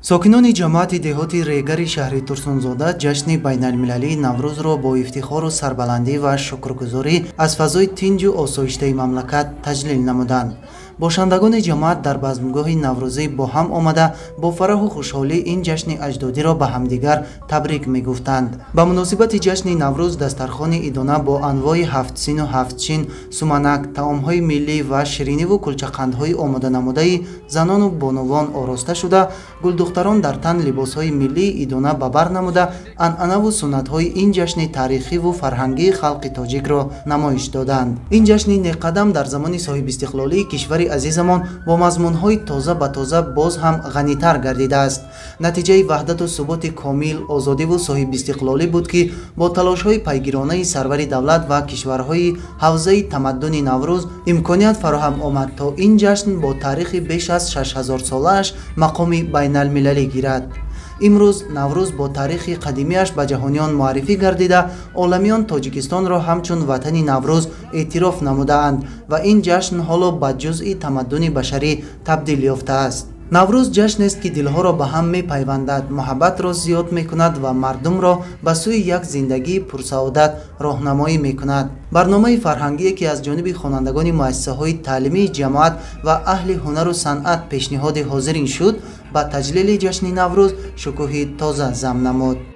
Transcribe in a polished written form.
ساکنان جماعت دهات ریگری شهر ترسونزاده جشن بین المللی نوروز را با افتخار و سربلندی و شکرگزاری از فضای تنج و آسایشته مملکت تجلیل نمودند. باشندگان جماعت در بزمگاه نوروزی با هم آمده با فرح و خوشحالی این جشن اجدادی را به همدیگر تبریک می گفتند. به مناسبت جشن نوروز دسترخوان ایدانه با انواع هفت سین و هفت چین، سومنک، طعام‌های ملی و شیرینی و کلچقندهای آماده نموده زنان و بانوان آراسته شده، گلدختران در تن لباس‌های ملی ایدانه به بر نموده عنعنه و سنت‌های این جشن تاریخی و فرهنگی خلق تاجیک را نمایش دادند. این جشن نقدم در زمان صاحب استقلالی کشور عزیزمان با مضمون‌های تازه به تازه باز هم غنی‌تر گردیده است. نتیجه وحدت و ثبات کامل، آزادی و صاحب استقلالی بود که با تلاش‌های پیگیرانه سرور دولت و کشورهای حوزه تمدن نوروز امکانیت فراهم آمد تا این جشن با تاریخ بیش از 6000 ساله‌اش مقام بین المللی گیرد. امروز نوروز با تاریخ قدیمیش به جهانیان معرفی گردیده، عالمیان تاجیکستان را همچون وطن نوروز اعتراف نمودند و این جشن حالا به جزئی تمدن بشری تبدیل یافته است. نوروز جشن است که دلها را به هم می پیوندد، محبت را زیاد می کند و مردم را به سوی یک زندگی پرسعادت راهنمایی می کند. برنامه فرهنگی که از جانب خوانندگان مؤسسه های تعلیمی جماعت و اهل هنر و صنعت پیشنهاد حاضرین شد، با تجلیل جشن نوروز شکوه تازه ضم نمود.